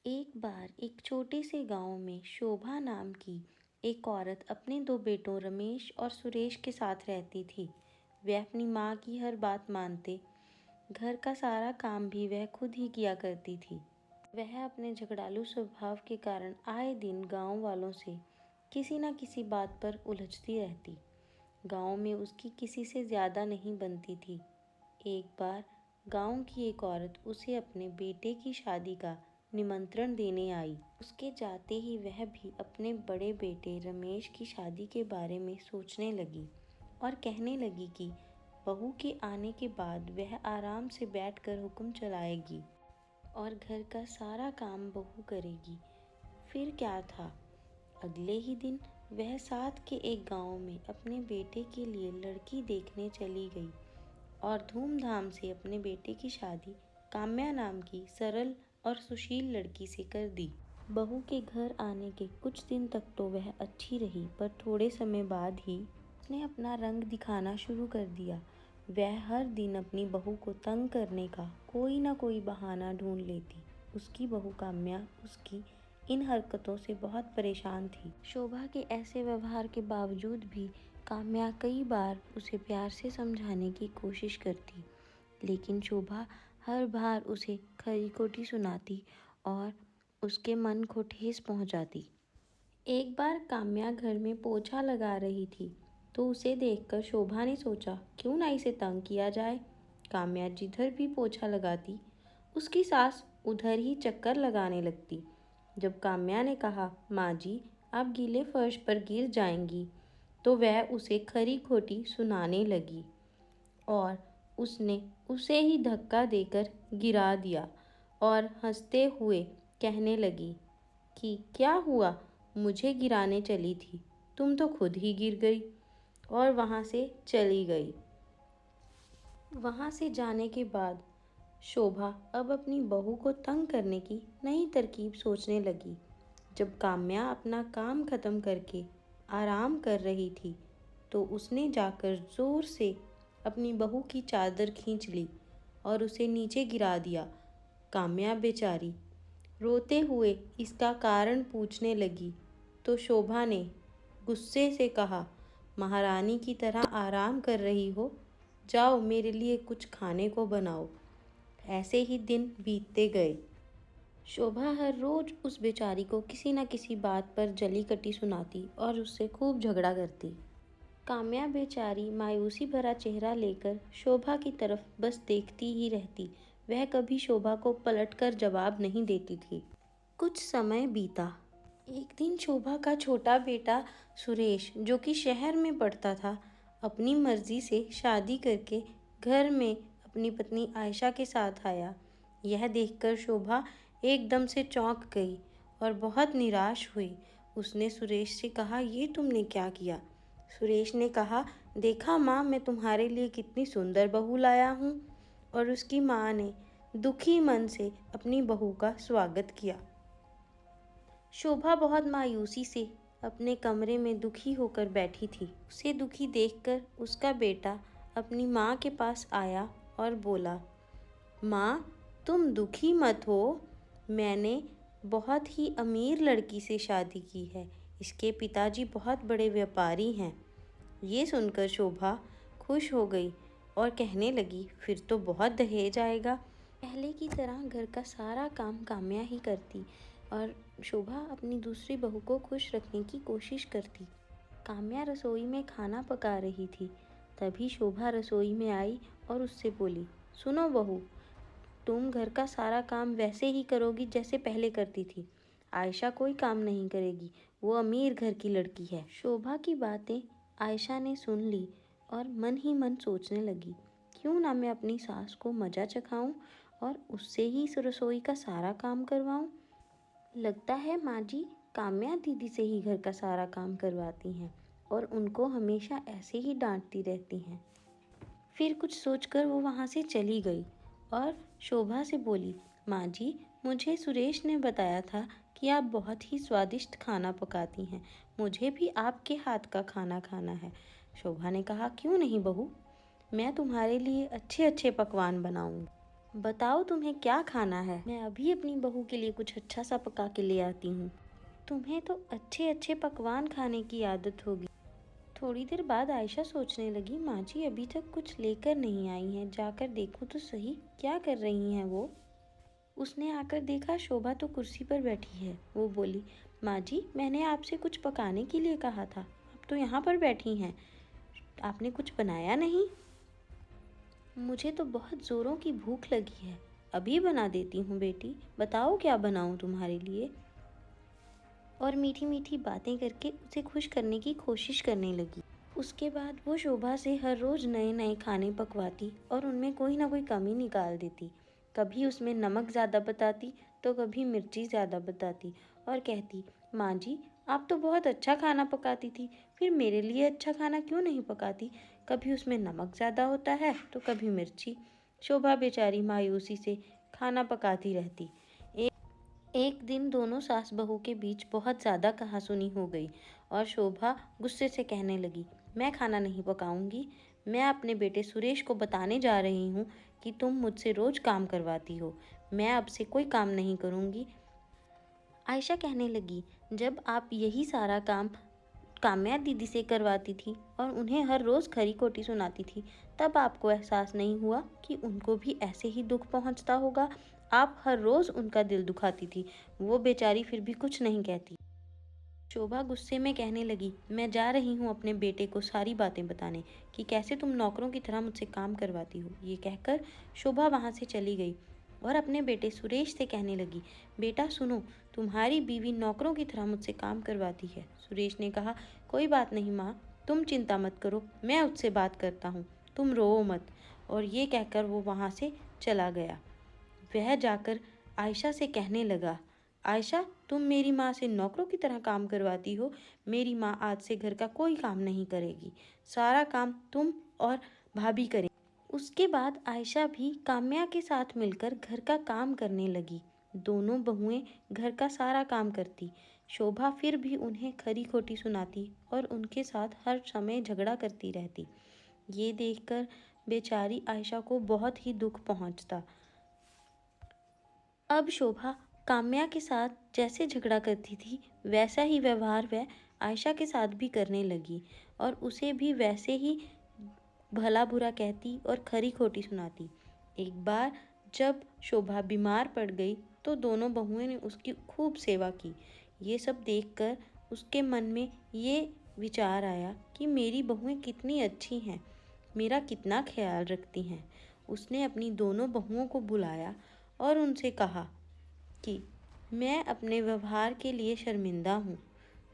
एक बार एक छोटे से गांव में शोभा नाम की एक औरत अपने दो बेटों रमेश और सुरेश के साथ रहती थी। वह अपनी माँ की हर बात मानते, घर का सारा काम भी वह खुद ही किया करती थी। वह अपने झगड़ालू स्वभाव के कारण आए दिन गांव वालों से किसी न किसी बात पर उलझती रहती। गांव में उसकी किसी से ज्यादा नहीं बनती थी। एक बार गांव की एक औरत उसे अपने बेटे की शादी का निमंत्रण देने आई। उसके जाते ही वह भी अपने बड़े बेटे रमेश की शादी के बारे में सोचने लगी और कहने लगी कि बहू के आने के बाद वह आराम से बैठकर हुक्म चलाएगी और घर का सारा काम बहू करेगी। फिर क्या था, अगले ही दिन वह साथ के एक गांव में अपने बेटे के लिए लड़की देखने चली गई और धूमधाम से अपने बेटे की शादी काम्या नाम की सरल और सुशील लड़की से कर दी। बहू के घर आने के कुछ दिन तक तो वह अच्छी रही, पर थोड़े समय बाद ही उसने अपना रंग दिखाना शुरू कर दिया। वह हर दिन अपनी बहू को तंग करने का कोई ना कोई बहाना ढूंढ लेती। उसकी बहू काम्या उसकी इन हरकतों से बहुत परेशान थी। शोभा के ऐसे व्यवहार के बावजूद भी काम्या कई बार उसे प्यार से समझाने की कोशिश करती, लेकिन शोभा हर बार उसे खरी खोटी सुनाती और उसके मन को ठेस पहुंचाती। एक बार काम्या घर में पोछा लगा रही थी तो उसे देखकर शोभा ने सोचा क्यों ना इसे तंग किया जाए। काम्या जिधर भी पोछा लगाती उसकी सास उधर ही चक्कर लगाने लगती। जब काम्या ने कहा, माँ जी आप गीले फर्श पर गिर जाएंगी, तो वह उसे खरी खोटी सुनाने लगी और उसने उसे ही धक्का देकर गिरा दिया और हंसते हुए कहने लगी कि क्या हुआ, मुझे गिराने चली थी, तुम तो खुद ही गिर गई, और वहाँ से चली गई। वहाँ से जाने के बाद शोभा अब अपनी बहू को तंग करने की नई तरकीब सोचने लगी। जब काम्या अपना काम खत्म करके आराम कर रही थी तो उसने जाकर जोर से अपनी बहू की चादर खींच ली और उसे नीचे गिरा दिया। काम्या बेचारी रोते हुए इसका कारण पूछने लगी तो शोभा ने गुस्से से कहा, महारानी की तरह आराम कर रही हो, जाओ मेरे लिए कुछ खाने को बनाओ। ऐसे ही दिन बीतते गए। शोभा हर रोज उस बेचारी को किसी न किसी बात पर जली कटी सुनाती और उससे खूब झगड़ा करती। काम्या बेचारी मायूसी भरा चेहरा लेकर शोभा की तरफ बस देखती ही रहती। वह कभी शोभा को पलटकर जवाब नहीं देती थी। कुछ समय बीता। एक दिन शोभा का छोटा बेटा सुरेश, जो कि शहर में पढ़ता था, अपनी मर्जी से शादी करके घर में अपनी पत्नी आयशा के साथ आया। यह देखकर शोभा एकदम से चौंक गई और बहुत निराश हुई। उसने सुरेश से कहा, ये तुमने क्या किया? सुरेश ने कहा, देखा माँ, मैं तुम्हारे लिए कितनी सुंदर बहू लाया हूँ। और उसकी माँ ने दुखी मन से अपनी बहू का स्वागत किया। शोभा बहुत मायूसी से अपने कमरे में दुखी होकर बैठी थी। उसे दुखी देखकर उसका बेटा अपनी माँ के पास आया और बोला, माँ तुम दुखी मत हो, मैंने बहुत ही अमीर लड़की से शादी की है, इसके पिताजी बहुत बड़े व्यापारी हैं। ये सुनकर शोभा खुश हो गई और कहने लगी, फिर तो बहुत दहेज आएगा। पहले की तरह घर का सारा काम काम्या ही करती और शोभा अपनी दूसरी बहू को खुश रखने की कोशिश करती। काम्या रसोई में खाना पका रही थी। तभी शोभा रसोई में आई और उससे बोली, सुनो बहू, तुम घर का सारा काम वैसे ही करोगी जैसे पहले करती थी। आयशा कोई काम नहीं करेगी, वो अमीर घर की लड़की है। शोभा की बातें आयशा ने सुन ली और मन ही मन सोचने लगी, क्यों ना मैं अपनी सास को मजा चखाऊं और उससे ही रसोई का सारा काम करवाऊं। लगता है माँ जी काम्या दीदी से ही घर का सारा काम करवाती हैं और उनको हमेशा ऐसे ही डांटती रहती हैं। फिर कुछ सोचकर वो वहाँ से चली गई और शोभा से बोली, माँ जी मुझे सुरेश ने बताया था कि आप बहुत ही स्वादिष्ट खाना पकाती हैं, मुझे भी आपके हाथ का खाना खाना है। शोभा ने कहा, क्यों नहीं बहू, मैं तुम्हारे लिए अच्छे अच्छे पकवान बनाऊंगी। बताओ तुम्हें क्या खाना है, मैं अभी अपनी बहू के लिए कुछ अच्छा सा पका के ले आती हूँ। तुम्हें तो अच्छे अच्छे पकवान खाने की आदत होगी। थोड़ी देर बाद आयशा सोचने लगी, माँ जी अभी तक कुछ लेकर नहीं आई हैं, जाकर देखूँ तो सही क्या कर रही हैं वो। उसने आकर देखा शोभा तो कुर्सी पर बैठी है। वो बोली, माँ जी मैंने आपसे कुछ पकाने के लिए कहा था, आप तो यहाँ पर बैठी हैं, आपने कुछ बनाया नहीं। मुझे तो बहुत ज़ोरों की भूख लगी है, अभी बना देती हूँ बेटी, बताओ क्या बनाऊँ तुम्हारे लिए। और मीठी मीठी बातें करके उसे खुश करने की कोशिश करने लगी। उसके बाद वो शोभा से हर रोज़ नए नए खाने पकवाती और उनमें कोई ना कोई कमी निकाल देती। कभी उसमें नमक ज़्यादा बताती तो कभी मिर्ची ज़्यादा बताती और कहती, माँ जी आप तो बहुत अच्छा खाना पकाती थी, फिर मेरे लिए अच्छा खाना क्यों नहीं पकाती। कभी उसमें नमक ज़्यादा होता है तो कभी मिर्ची। शोभा बेचारी मायूसी से खाना पकाती रहती। एक दिन दोनों सास बहू के बीच बहुत ज़्यादा कहासुनी हो गई और शोभा गुस्से से कहने लगी, मैं खाना नहीं पकाऊंगी, मैं अपने बेटे सुरेश को बताने जा रही हूँ कि तुम मुझसे रोज़ काम करवाती हो, मैं अब से कोई काम नहीं करूँगी। आयशा कहने लगी, जब आप यही सारा काम काम्या दीदी से करवाती थी और उन्हें हर रोज़ खरी खोटी सुनाती थी, तब आपको एहसास नहीं हुआ कि उनको भी ऐसे ही दुख पहुंचता होगा। आप हर रोज़ उनका दिल दुखाती थी, वो बेचारी फिर भी कुछ नहीं कहती। शोभा गुस्से में कहने लगी, मैं जा रही हूँ अपने बेटे को सारी बातें बताने कि कैसे तुम नौकरों की तरह मुझसे काम करवाती हो। ये कहकर शोभा वहाँ से चली गई और अपने बेटे सुरेश से कहने लगी, बेटा सुनो, तुम्हारी बीवी नौकरों की तरह मुझसे काम करवाती है। सुरेश ने कहा, कोई बात नहीं माँ, तुम चिंता मत करो, मैं उससे बात करता हूँ, तुम रो मत। और ये कहकर वो वहाँ से चला गया। वह जाकर आयशा से कहने लगा, आयशा तुम मेरी माँ से नौकरों की तरह काम करवाती हो, मेरी माँ आज से घर का कोई काम नहीं करेगी, सारा काम तुम और भाभी करें। उसके बाद आयशा भी काम्या के साथ मिलकर घर का काम करने लगी। दोनों बहुएं घर का सारा काम करती। शोभा फिर भी उन्हें खरी खोटी सुनाती और उनके साथ हर समय झगड़ा करती रहती। ये देखकर बेचारी आयशा को बहुत ही दुख पहुंचता। अब शोभा काम्या के साथ जैसे झगड़ा करती थी वैसा ही व्यवहार वह आयशा के साथ भी करने लगी और उसे भी वैसे ही भला बुरा कहती और खरी खोटी सुनाती। एक बार जब शोभा बीमार पड़ गई तो दोनों बहुओं ने उसकी खूब सेवा की। ये सब देखकर उसके मन में ये विचार आया कि मेरी बहुएं कितनी अच्छी हैं, मेरा कितना ख्याल रखती हैं। उसने अपनी दोनों बहुओं को बुलाया और उनसे कहा कि मैं अपने व्यवहार के लिए शर्मिंदा हूँ।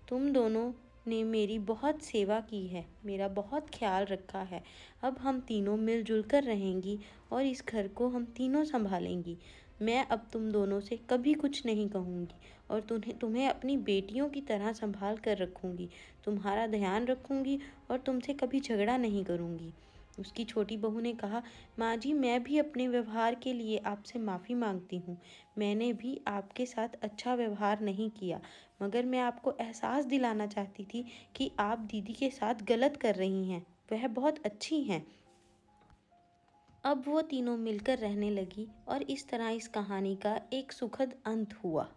तुम दोनों ने मेरी बहुत सेवा की है, मेरा बहुत ख्याल रखा है। अब हम तीनों मिलजुल कर रहेंगी और इस घर को हम तीनों संभालेंगी। मैं अब तुम दोनों से कभी कुछ नहीं कहूँगी और तुम्हें तुम्हें अपनी बेटियों की तरह संभाल कर रखूँगी, तुम्हारा ध्यान रखूँगी और तुमसे कभी झगड़ा नहीं करूँगी। उसकी छोटी बहू ने कहा, माँ जी मैं भी अपने व्यवहार के लिए आपसे माफ़ी मांगती हूँ। मैंने भी आपके साथ अच्छा व्यवहार नहीं किया, मगर मैं आपको एहसास दिलाना चाहती थी कि आप दीदी के साथ गलत कर रही हैं, वह बहुत अच्छी हैं। अब वो तीनों मिलकर रहने लगी और इस तरह इस कहानी का एक सुखद अंत हुआ।